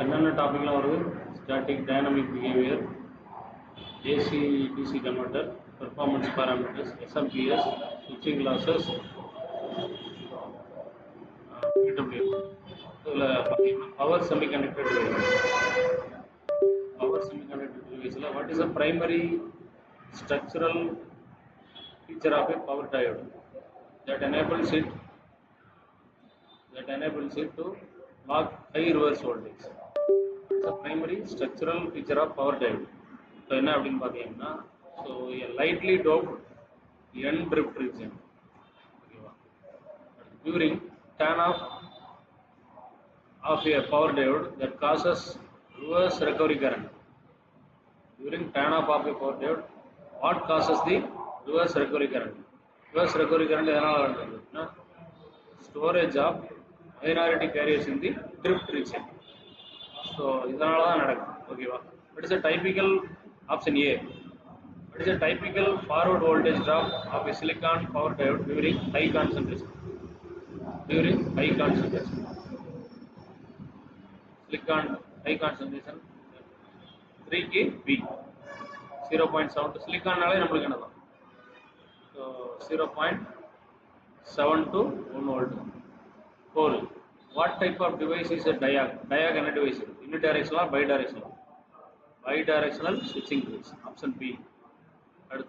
என்னென்ன டாபிக்லாம் வருது? Static dynamic behaviour, AC DC converter, performance parameters, SMPS, ஸ்விட்சிங் லாசஸ், பிடபிள்யூ. இதில் பார்த்தீங்கன்னா power semiconductor device. Power semiconductor டிவைஸில் what is the primary structural feature of a power diode that enables it to block high reverse voltage. It's a primary structural feature of power diode. So என்ன அப்படினு பாத்தீங்கன்னா, so a lightly doped n drift region during turn off of a power diode that causes reverse recovery current. During turn off of a power diode, what causes the reverse recovery current? Reverse recovery current is storage of minority carriers in the drift region. So இதனால தான் நடக்கும். ஓகேவா? What is a typical option A? What is a typical forward voltage drop of a silicon power diode during high concentration? During high concentration, silicon high concentration 3 kV 0.7 silicon நாலே நம்மளுக்கு என்னதான்? So 0.7 to 1 volt. Pole. What type of device is a diag? Diag என்ன device? Unidirectional or bidirectional? Bidirectional switching device. Option B.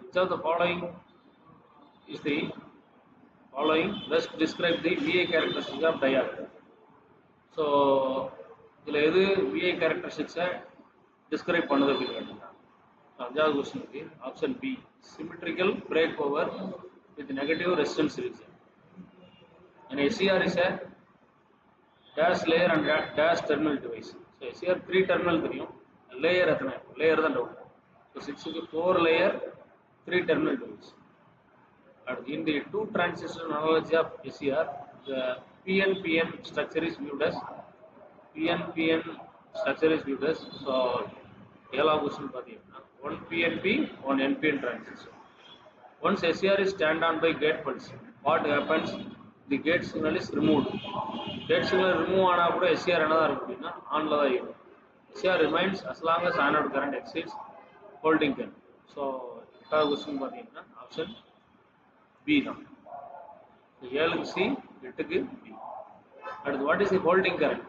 Which of the following is the following? Best describe the VA characteristics of diag. So இதில் எது VA characteristics describe பண்ணுது அப்படின்னு கேட்டீங்கன்னா, அஞ்சாவது கொஸ்டினுக்கு option B, symmetrical break over with negative resistance region. And SCR is a dash layer and dash terminal device. So SCR 3 terminal தெரியும், layer எத்தனை? Layer தான் டவுட். So 6 க்கு 4 layer 3 terminal device. And in the two transistor analogy of SCR, the PNPN structure is viewed as so ஏழாவது question பார்த்தீங்கன்னா, one PNP, one NPN transistor. Once SCR is turned on by gate pulse, what happens? The gate signal is removed. Gate signal remove ஆனா கூட SCR என்னதான் இருக்கும் அப்படின்னா ஆன்ல தான் இருக்கும். SCR remains as long as anode current exceeds holding current. So எட்டாவது question பார்த்தீங்கன்னா ஆப்ஷன் பி தான். 7க்கு சி, 8க்கு பி. அடுத்து what is the holding current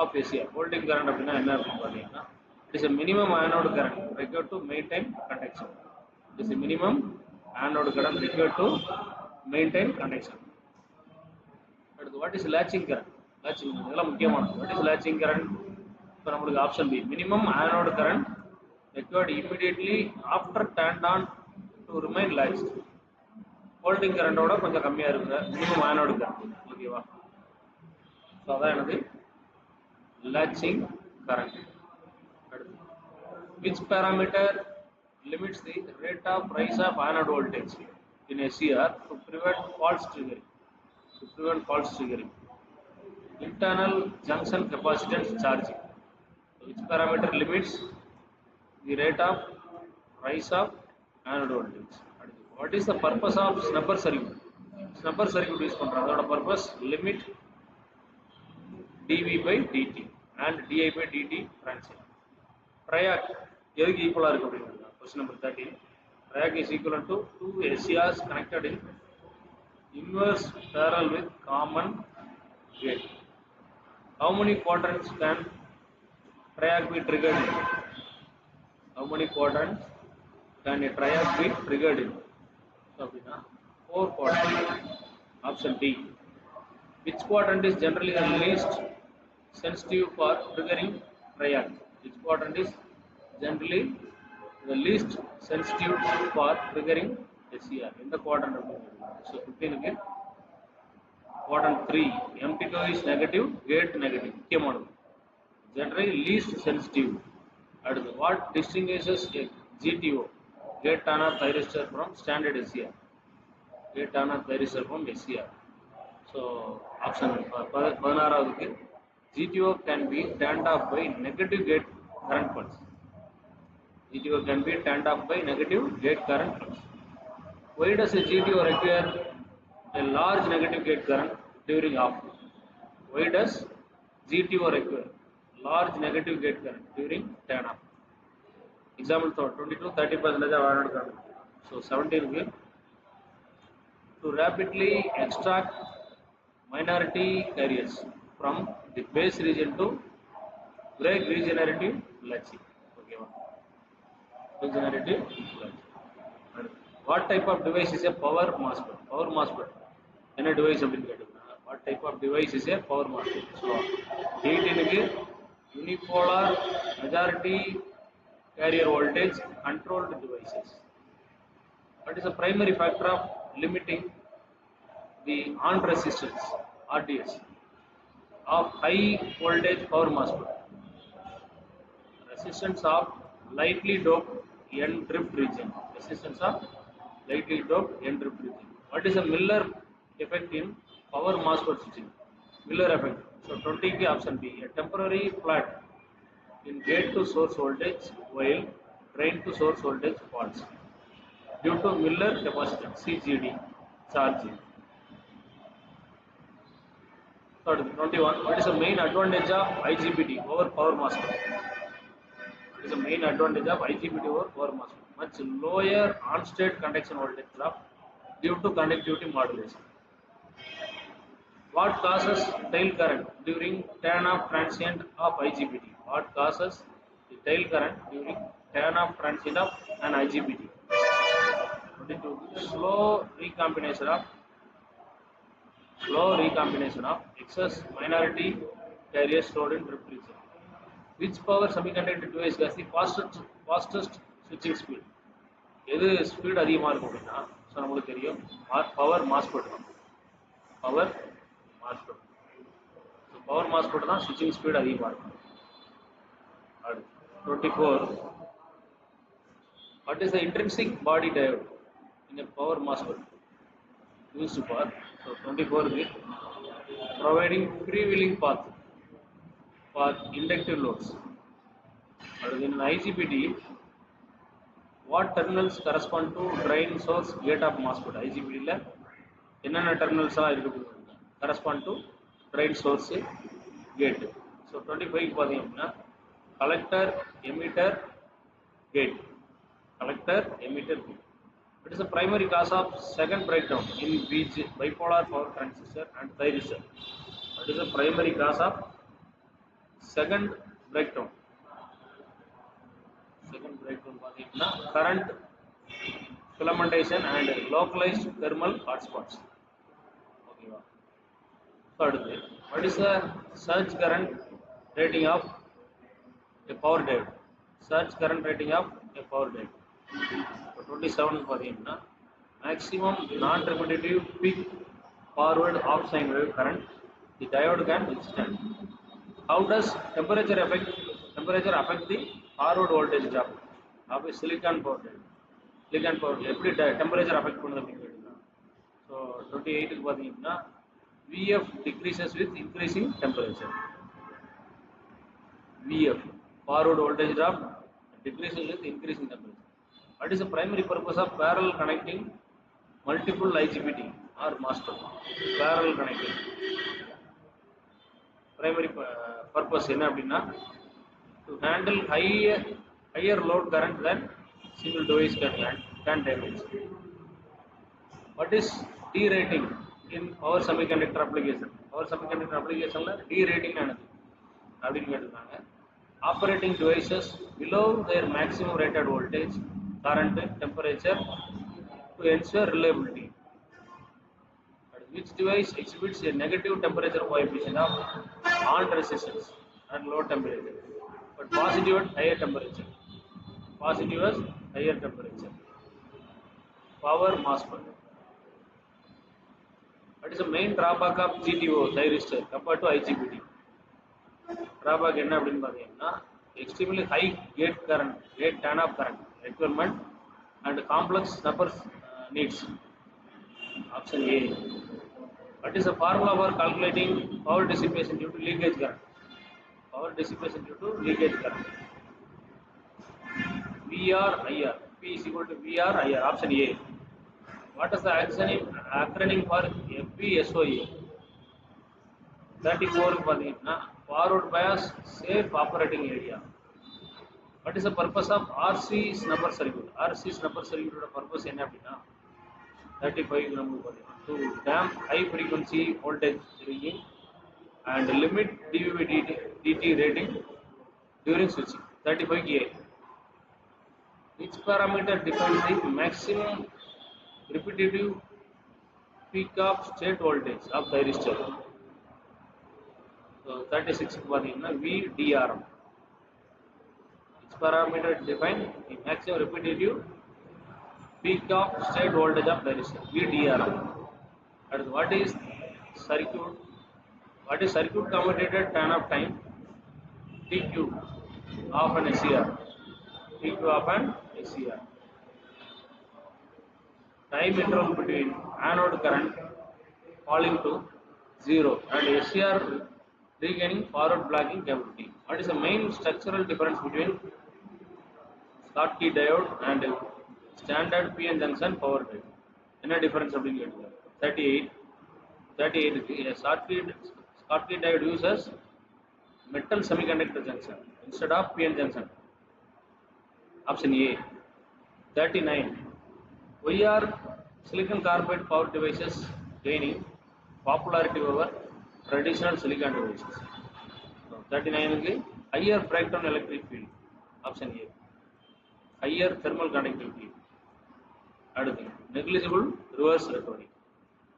off SCR? Holding current அப்படின்னா என்ன அப்படின்னு பார்த்தீங்கன்னா, it is a minimum anode current required to maintain conduction. It is a minimum anode current required to maintain conduction. அடுத்து what is latching current? Latching இதெல்லாம் முக்கியமானது. What is latching current? இப்போ நம்மளுக்கு option B, minimum anode current required immediately after turned on to remain latched. Holding கரண்டோட கொஞ்சம் கம்மியாக இருக்குங்க minimum anode current. ஓகேவா? ஸோ அதான் எனது latching current. Which parameter limits the rate of rise of anode voltage in SCR to prevent false triggering? Internal junction capacitance charging. Which parameter limits the rate of rise of anode voltage? What is the purpose of snubber circuit? Snubber circuit use பண்றாங்க. அதோட purpose limit dV by dt and di by dt transient. Triac எதுக்கு ஈக்குவலா இருக்கு அப்படிங்கிறது question number 13. Triac is equivalent to 2 SCRs connected in inverse parallel with common gate. How many quadrants can triac be triggered in? How many quadrants can a triac be triggered in? அப்படின்னா 4 quadrants. Option D. Which quadrant is generally the least sensitive for triggering triac? Which quadrant is generally the least sensitive for triggering SCR? In the quadrant of so 15 again. Quadrant 3, MT2 is negative, gate negative. Generally least sensitive. And what distinguishes a GTO, gate turn-off thyristor, from standard SCR? Gate turn-off thyristor from SCR. So option 16 GTO can be turned off by negative gate current pulse. GTO can be turned off by negative gate current pulse. Why does a GTO require a large negative gate current during off? Why does GTO require large negative gate current during turn off. Example thought 20 to 30% of current. So 17 will to rapidly extract minority carriers from the base region to break regenerative latching. Okay, regenerative latching. And what type of device is a power MOSFET? Power MOSFET. Any device what type of device is a power MOSFET? So, unipolar majority carrier voltage controlled devices. What is the primary factor of limiting the on resistance RDS of high voltage power MOSFET? Resistance of lightly doped N drift region. Resistance of lightly doped N drift region. What is the Miller effect in power MOSFET switching? Miller effect. So 20 ki option B. A temporary flat in gate to source voltage while drain to source voltage falls due to Miller capacitance CGD charging. Third, 21. What is the main advantage of IGBT over power MOSFET? What is the main advantage of IGBT over power MOSFET? Much lower on-state conduction voltage drop due to conductivity modulation. What causes tail current during turn-off transient of IGBT? What causes the tail current during turn-off transient of an IGBT? 22. Slow recombination of excess minority carriers stored in drift region. Which power semiconductor device has the fastest switching speed? எது speed அதிகமாக இருக்கும் அப்படின்னா so நம்மளுக்கு தெரியும் power MOSFET தான். Power MOSFET. So power MOSFET தான் ஸ்விட்சிங் speed அதிகமாக இருக்கும். 24. What is the intrinsic body diode in a power MOSFET used for? So 24 is providing freewheeling path for inductive loads. And in an IGBT, what terminals correspond to drain source gate of MOSFET? IGBT la enna terminals correspond to drain source gate. So 25 pathina collector, emitter, gate. Collector, emitter, gate. It is the primary cause of second breakdown in bipolar power transistor and thyristor. It is the primary cause of second breakdown. Current filamentation and localized thermal hotspots. Okay. Third, what is the surge current rating of a power diode? Surge current rating of a power diode. 27 maximum non-repetitive peak forward half sine wave current the diode can withstand. How does temperature affect the forward voltage drop of a silicon power diode? Silicon power எப்படி temperature affect பண்ணுது அப்படினு கேட்டீங்க. So 28 க்கு பாத்தீங்கன்னா VF decreases with increasing temperature. VF forward voltage drop decreases with increasing temperature. What is the primary purpose of parallel connecting multiple IGBT or MOSFET? Parallel connecting. Primary purpose enna appadina to handle higher load current than single device can damage. What is derating in power semiconductor application? Power semiconductor application la derating anadhu appdinu ketiranga. Operating devices below their maximum rated voltage, current, temperature to ensure reliability. Which device exhibits a negative temperature coefficient of on resistance and low temperature, but positive at higher temperature? Positive at higher temperature. Power MOSFET. What is the main drawback of GTO thyristor compared to IGBT? Drawback enna appdinu pathina extremely high gate turn off current requirement and complex snapper needs. Option A. What is the formula for calculating power dissipation due to leakage current? Power dissipation due to leakage current. VRIR. P is equal to VRIR. Option A. What is the acronym for FPSOA? 34 பார்த்தீங்கன்னா forward bias safe operating area. What is the purpose of RC's number circuit? RC's number circuit ஓட purpose என்ன அப்படின்னா 35 நம்ம பார்த்தீங்கன்னா to damp high frequency voltage swinging and limit dV/dt rating during switching. 35 A. Which parameter defines the maximum repetitive peak of state voltage of thyristor? So 36 பார்த்தீங்கன்னா VDRM. Which parameter define the maximum repetitive peak of state voltage of thyristor? VDRM. And what is circuit? What is circuit commutated turn of time? TQ of an SCR. TQ of an SCR. Time interval between anode current falling to 0 and SCR regaining forward blocking capability. What is the main structural difference between Schottky diode and standard PN junction power diode? What difference? 38. 38. Schottky diode uses metal semiconductor junction instead of PN junction. Option A. 39. Why are silicon carbide power devices gaining popularity over traditional silicon devices? So 39 is higher breakdown electric field. Option A. Higher thermal conductivity. Negligible reverse recovery.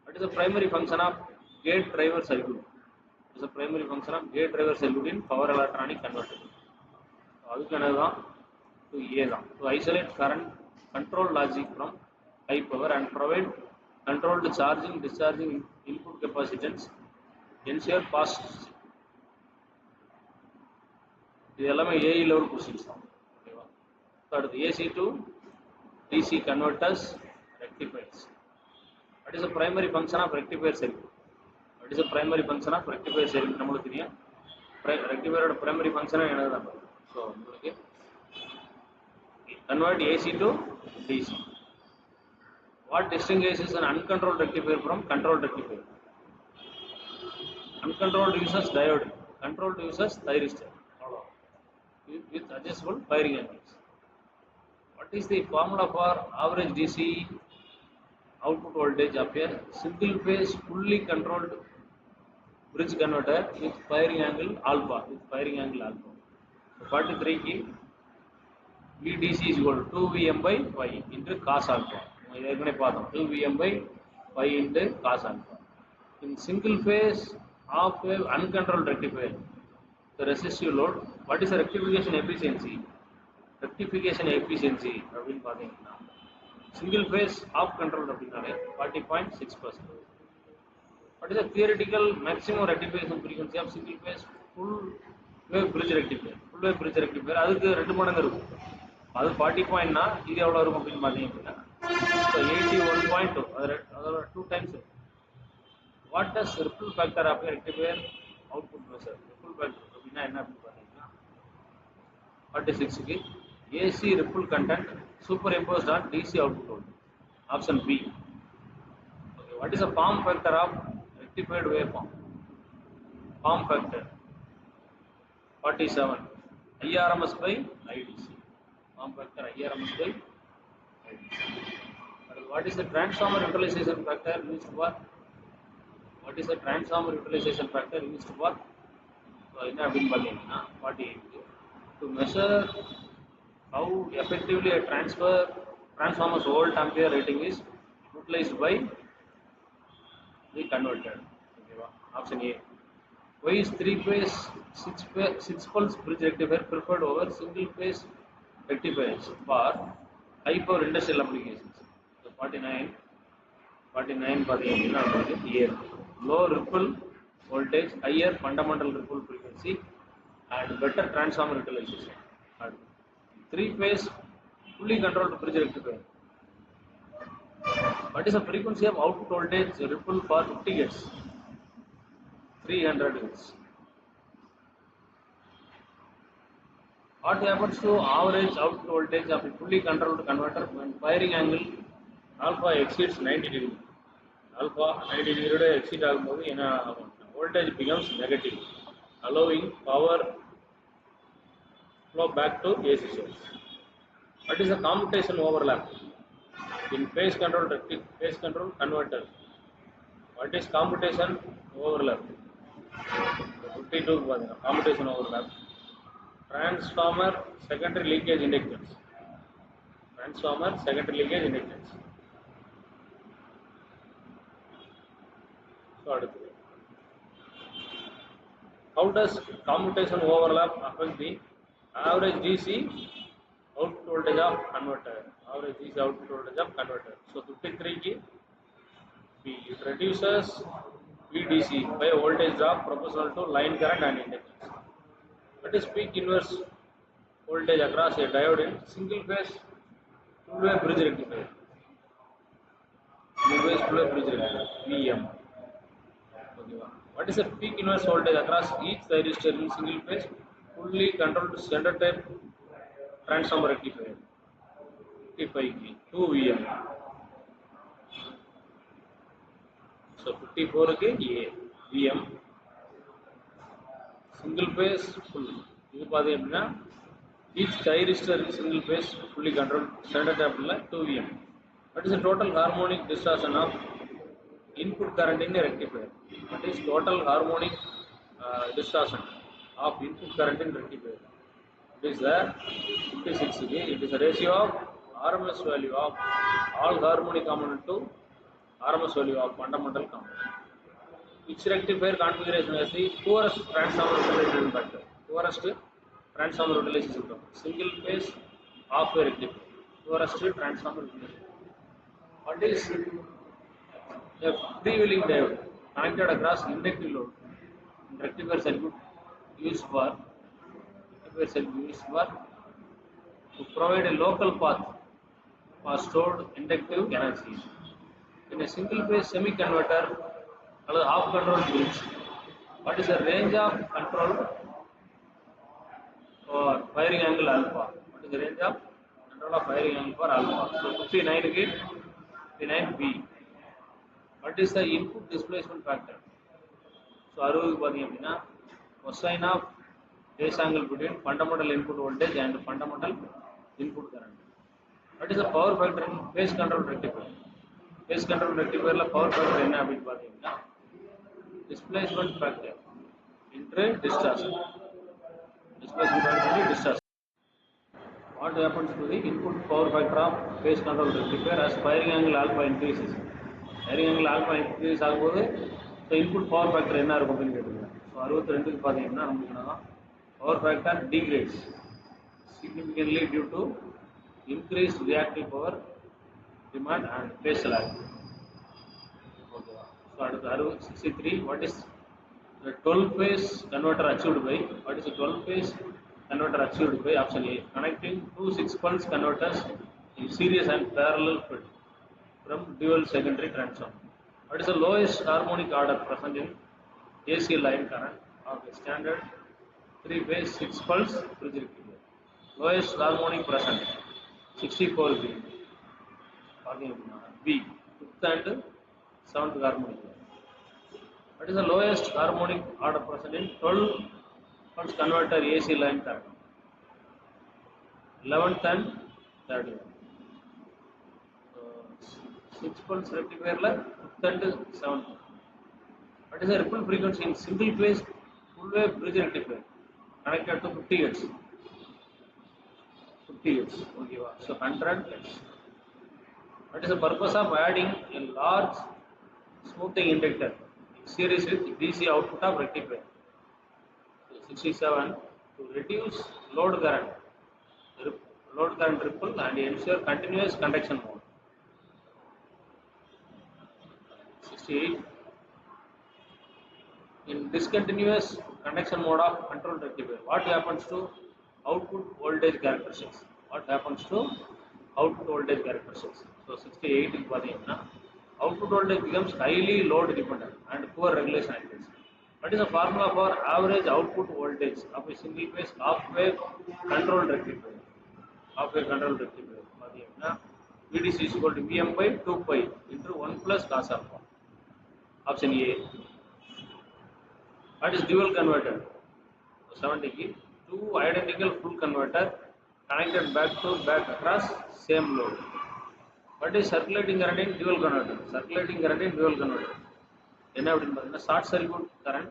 What is the primary function of gate driver circuit? What is the primary function of gate driver circuit in power electronic converter? To A. To isolate current control logic from high power and provide controlled charging discharging input capacitance, ensure fast. This is A level questions. Third, AC to DC converters, rectifiers. What is the primary function of rectifier circuit? What is the primary function of rectifier circuit? Rectifier primary function is so convert AC to DC. What distinguishes an uncontrolled rectifier from controlled rectifier? Uncontrolled uses diode, controlled uses thyristor with adjustable firing angles. What is the formula for average DC output voltage of a single phase fully controlled bridge converter with firing angle alpha? So 43 key VDC is equal to 2Vm by Y into cos alpha. 2Vm by Y into cos alpha. In single phase half wave uncontrolled rectifier, the resistive load, what is the rectification efficiency? Single phase half controlled 40.6%. What is the theoretical maximum rectification frequency of single phase full wave bridge rectifier? Full wave bridge rectifier, அதுக்கு 2 மடங்கு இருக்கும். அது 40 னா இது எவ்வளவு இருக்கும் அப்படினு பாத்தீங்கன்னா so 81.2 அதோட 2 times. What does ripple factor of a rectifier output measure? Ripple factor அப்படினா என்ன அப்படி பாத்தீங்கன்னா 46 க்கு AC ripple content superimposed on DC output voltage. Option B. Okay, what is the form factor of rectified waveform? Form factor 47. IRMS by IDC. Form factor IRMS by IDC. What is the transformer utilization factor used for? What is the transformer utilization factor used for? So, in a 48. To measure how effectively a transformer's volt ampere rating is utilized by the converter. Okay, option A. Why is 3-phase 6-pulse bridge rectifier preferred over single-phase rectifiers for high power industrial applications? So 49 here. Low ripple voltage, higher fundamental ripple frequency, and better transformer utilization. 3-phase fully controlled bridge rectifier. What is the frequency of output voltage ripple for 50 Hz? 300 Hz. What happens to average output voltage of a fully controlled converter when firing angle alpha exceeds 90 degree? Alpha 90 degree exceed ஆகும்போது என்ன ஆகும்? voltage becomes negative, allowing power flow back to AC source. What is the commutation overlap in phase control converter? What is commutation overlap? 52 commutation overlap. Transformer secondary leakage inductance. Transformer secondary leakage inductance. So, how does commutation overlap affect the average DC output voltage of converter? Average DC output voltage of converter. So 53 key, it reduces VDC by voltage drop proportional to line current and inductance. That is peak inverse voltage across a diode in single phase two-way bridge rectifier. Single phase two-way bridge rectifier (VM). What is the peak inverse voltage across each thyristor in single phase fully controlled center type transformer rectifier? 55 kV, 2 VM. So 54 kV VM. Single phase full. Each thyristor in single phase fully controlled center type 2 VM. What is the total harmonic distortion of input current in a rectifier? What is total harmonic distortion of input current in rectifier? It is the 56 kV. It is a ratio of RMS value of all harmonic component to RMS value of fundamental component. Which rectifier configuration has the poorest transformer utilization factor? Poorest transformer utilization factor. Single phase half-wave rectifier. Poorest transformer utilization. What is a freewheeling diode connected across inductive load in rectifier circuit used for to provide a local path for stored inductive energy. In a single phase semi converter or half control bridge, what is the range of control for firing angle alpha? What is the range of control of firing angle for alpha? So 59 gate, 59B. What is the input displacement factor? So cosine of phase angle between fundamental input voltage and fundamental input current. What is the power factor in phase control rectifier? Phase control rectifier power factor enna appdi pathina displacement factor into distortion. Displacement factor into distortion. What happens to the input power factor of phase control rectifier as firing angle alpha increases? Firing angle alpha increase ஆகும்போது so input power factor என்ன இருக்கும் அப்படினு கேட்டிருக்காங்க. So 62 க்கு பாத்தீங்கன்னா நமக்கு power factor degrades significantly due to increased reactive power demand and phase lag. Okay. So அடுத்து 63, what is the 12 phase converter achieved by? What is the 12 phase converter achieved by? Option A, connecting two 6 pulse converters in series and parallel field from dual secondary transformer. What is the lowest harmonic order present in AC line current of a standard 3 phase 6 pulse bridge rectifier? Lowest harmonic present 64 B. B, 5th and 7th harmonic. What is the lowest harmonic order present in 12 pulse converter AC line current? 11th and 3rd. 6 pulse rectifier 5th and 7th. What is the ripple frequency in single phase full wave bridge rectifier connected to 50 Hz? 50 Hz. Okay, so 100 Hz. What is the purpose of adding a large smoothing inductor in series with DC output of rectifier? 67, to reduce load current ripple and ensure continuous conduction mode. 68, in discontinuous conduction mode of control rectifier, what happens to output voltage characteristics? What happens to output voltage characteristics? So 68 is output voltage becomes highly load dependent and poor regulation accuracy. What is the formula for average output voltage of a single phase half-wave controlled rectifier? Half-wave controlled rectifier. VDC is equal to Vm by 2 pi into 1 plus cos alpha. Option A. What is dual converter? So 70 key, two identical full converter connected back to back across same load. What is circulating current in dual converter? Circulating current in dual converter. என்ன அப்படின்னு பார்த்தீங்கன்னா short circuit current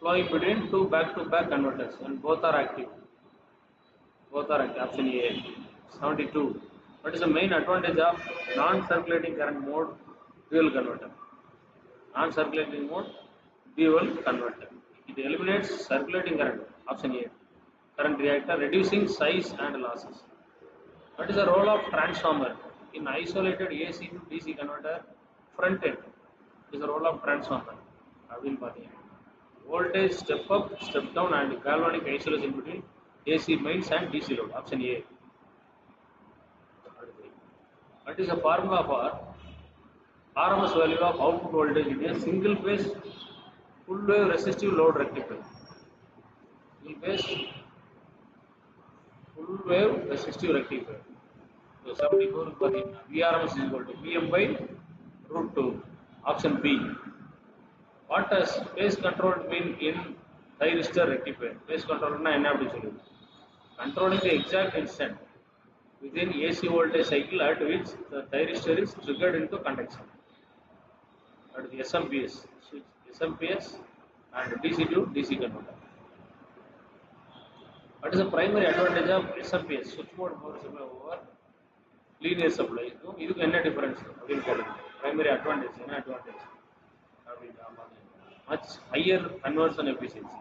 flowing between two back-to-back converters and both are active. Both are active. Option A. 72. What is the main advantage of non-circulating current mode dual converter? Non-circulating mode dual converter. It eliminates circulating current. Option A. Current reactor, reducing size and losses. What is the role of transformer in isolated AC to DC converter front end? What is the role of transformer? அப்படின்னு பார்த்தீங்கன்னா voltage step up, step down and galvanic isolation between AC mains and DC load. Option A. What is the formula for RMS value of output voltage in a single phase full wave resistive load rectifier? Single phase full wave resistive rectifier. So 74 VRMS is equal to Vm by root 2. Option B. What does phase control mean in thyristor rectifier? Phase control na enna appdi solluva? Controlling the exact instant within AC voltage cycle at which the thyristor is triggered into conduction. That is the SMPS, switch SMPS and DC to DC converter. What is the primary advantage of SMPS? Switch mode power supply over linear supply. இதுக்கு என்ன difference அப்படின்னு கேளுங்க. Primary advantage என்ன advantage? Much higher conversion efficiency.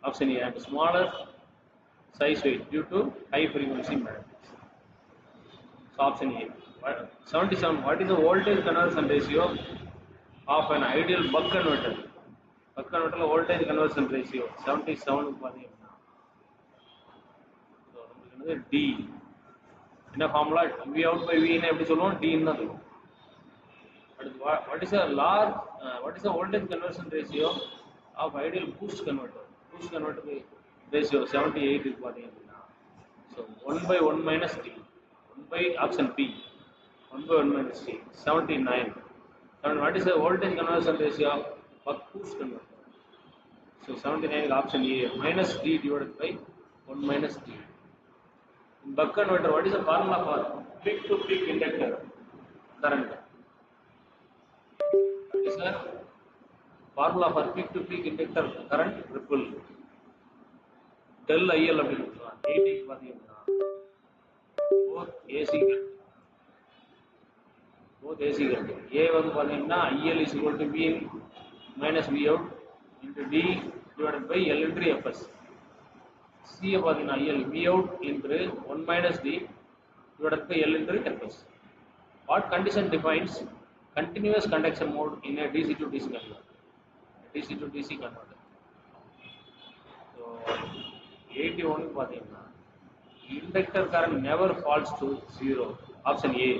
Option A. And smaller size weight due to high frequency magnetics. So option A. 77. What is the voltage conversion ratio of an ideal buck converter? Buck converter voltage conversion ratio 77 பார்த்தீங்கன்னா so நமக்கு D என்ன formula V out by V ன்னு எப்படி சொல்லுவோம் D ன்னு தான் சொல்லுவோம். What is the voltage conversion ratio of ideal boost converter? Boost converter ratio 78 is பார்த்தீங்கன்னா so 1 by 1 minus D. 1 by option B. 1 by 1 minus D. 79. And what is the voltage conversion ratio of buck boost converter? So 79 is option A. Minus D divided by 1 minus D. In buck converter, what is the formula for peak to peak inductor current? What is the formula for peak to peak inductor current? Ripple. Del IL அப்படின்னு சொல்லுவாங்க. 80 பார்த்தீங்கன்னா both AC current. A வந்து பார்த்தீங்கன்னா IL is equal to V in minus V out into D divided by L into Fs. C பார்த்தீங்கன்னா IL V out into 1 minus D divided by L into Fs. What condition defines continuous conduction mode in a DC to DC converter? DC to DC converter. So 81 பார்த்தீங்கன்னா inductor current never falls to zero. Option A.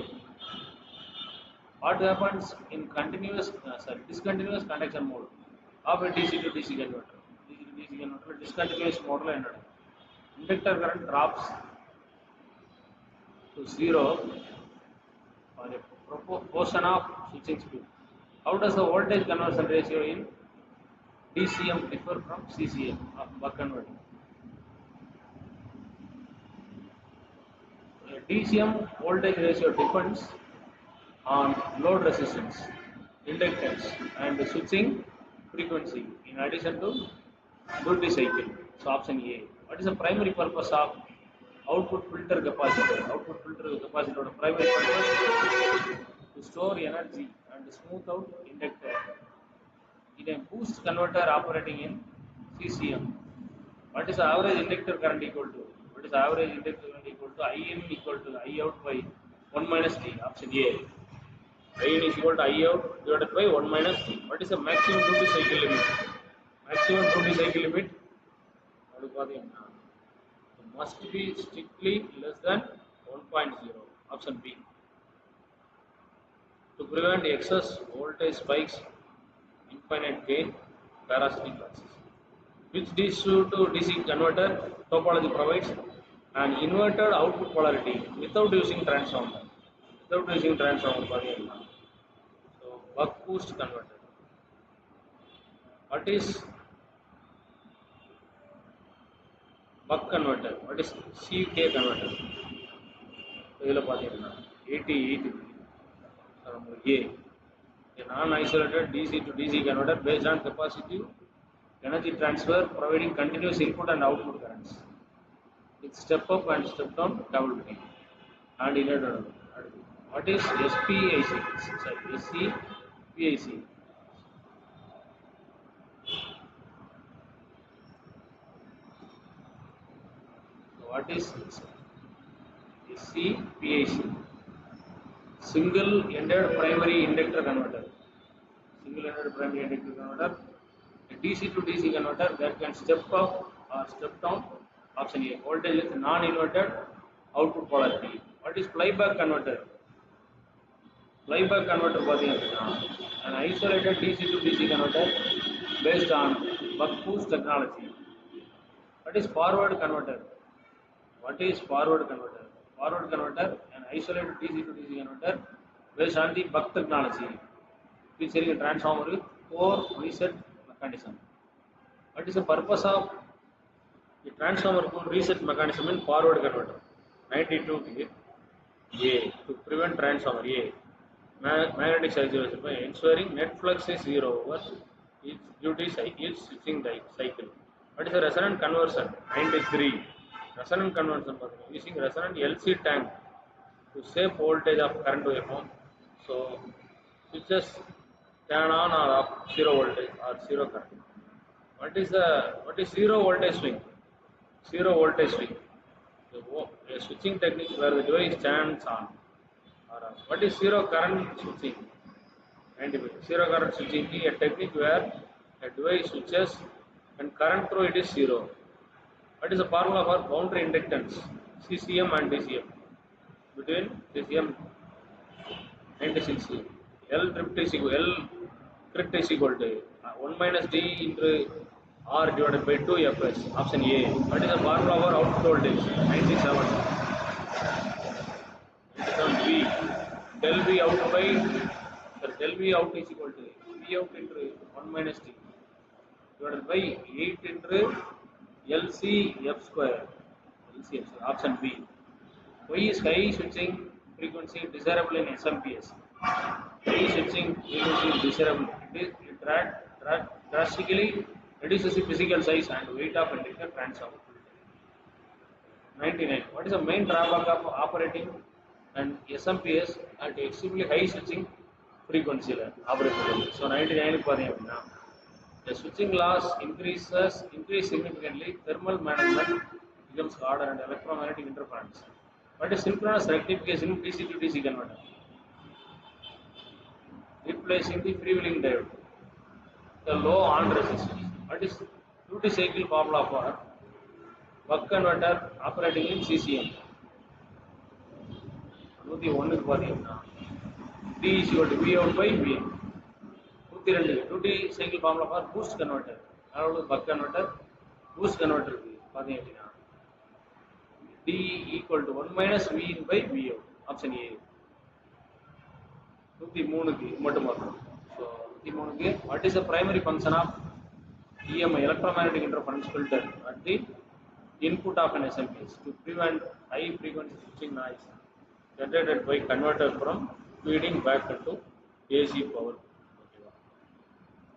What happens in discontinuous conduction mode of a DC to DC converter? DC to DC converter discontinuous mode la enna inductor current drops to zero for a proportion of switching speed. How does the voltage conversion ratio in DCM differ from CCM of buck converter? DCM voltage ratio depends on load resistance, inductance and switching frequency in addition to duty cycle. So option A. What is the primary purpose of output filter capacitor? Output filter capacitor primary purpose to store energy and smooth out inductor. In a boost converter operating in CCM, what is the average inductor current equal to? What is the average inductor current equal to? IN equal to I out by 1 minus D. Option A. IN is equal to I out divided by 1 minus D. What is the maximum duty cycle limit? Maximum duty cycle limit must be strictly less than 1.0. Option B. To prevent excess voltage spikes, infinite gain, parasitic losses. Which DC to DC converter topology provides an inverted output polarity without using transformer? Without using transformer. So buck boost converter. What is buck converter? What is CK converter? இதில் பார்த்தீங்கன்னா 88 A. A non-isolated DC to DC converter based on capacitive energy transfer providing continuous input and output currents. It's step up and step down double beam and inert. What is SPIC? Sorry, SCPIC. What is SCPIC? Single-ended primary inductor converter. Single-ended primary inductor converter. A DC to DC converter that can step up or step down. Option A. Voltage with non-inverted output polarity. What is flyback converter? Flyback converter an isolated DC to DC converter based on buck boost technology. What is forward converter? What is forward converter? Forward converter, an isolated DC to DC converter based on the buck technology, featuring a transformer with core reset mechanism. What is the purpose of the transformer core reset mechanism in forward converter? 92 A. To prevent transformer A magnetic saturation by ensuring net flux is zero over each duty switching cycle. What is the resonant conversion? 93. Resonant conversion using resonant LC tank to save voltage of current waveform. So switches turn on or off zero voltage or zero current. What is zero voltage swing? Zero voltage swing. A switching technique where the device turns on or off. What is zero current switching? 95. Zero current switching is a technique where a device switches and current through it is zero. What is the formula for boundary inductance? CCM and DCM. Between CCM 96. L drift is equal to 1 minus D into R divided by 2 Fs. Option A. What is the formula for output voltage? 97. B. Del V out is equal to V out into 1 minus D divided by 8 into LCF square. Option B. Why is high switching frequency desirable in SMPS? High switching frequency is desirable. It drastically reduces the physical size and weight of inductor transformer. 99. What is the main drawback of operating an SMPS at extremely high switching frequency? So 99. The switching loss increase significantly, thermal management becomes harder, and electromagnetic interference. What is synchronous rectification in DC to DC converter? Replacing the freewheeling diode. The low on resistance. What is duty cycle formula for buck converter operating in CCM? 101 D is equal to V out by V. Duty cycle formula for boost converter. Buck converter, boost converter D equal to 1 minus V in by V out. Option A. 103. So 103. What is the primary function of EMI, electromagnetic interference filter, at the input of an SMPS to prevent high frequency switching noise generated by converter from feeding back into AC power?